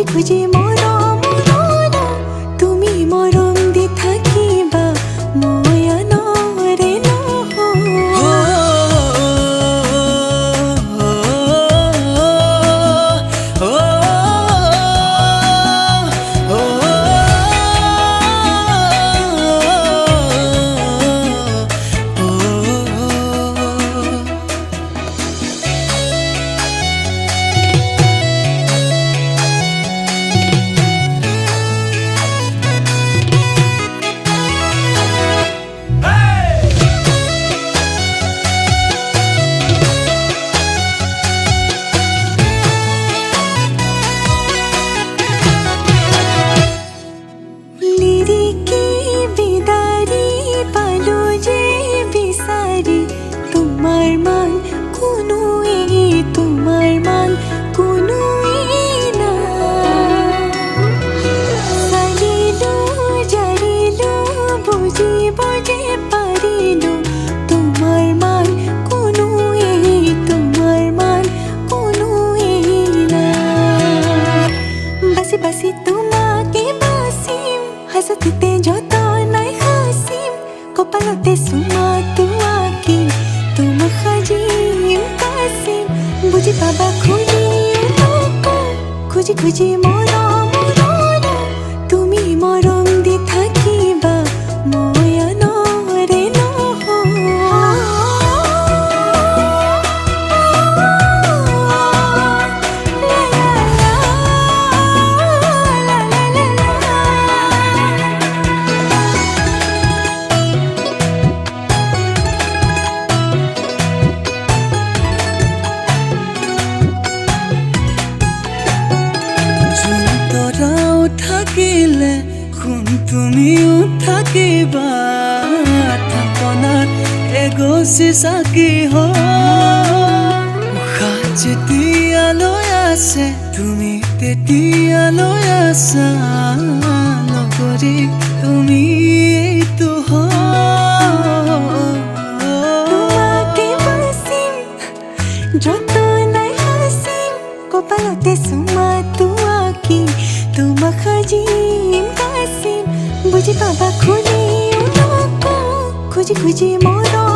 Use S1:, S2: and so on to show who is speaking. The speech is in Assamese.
S1: খুজি খুজি মৰম তুমি মৰম দি থাকিবা মই আনৰে বাসি তোমাকে বাসিম হাসতে যত নাই হাসিম কপালতে সুমা তোমাকে তোমা খাজিম কাসিম বুঝি পাবা খুজি খুজি মৰম তুমি মৰম দি থাকিবা মই আনৰে থাকিলে খুন তুমিও থাকিবা থাপনাত এগছি চাকি উশাহ যেতিয়ালৈ আছে তুমি তেতিয়ালৈ আছা লগৰী তুমি এইটো তোমাকে বাচিম যত নাই হাসিম কপালতে সুমা তোমাকে তোমা খাজিম কাসিম বুঝি পাবা খুজি খুজি মৰম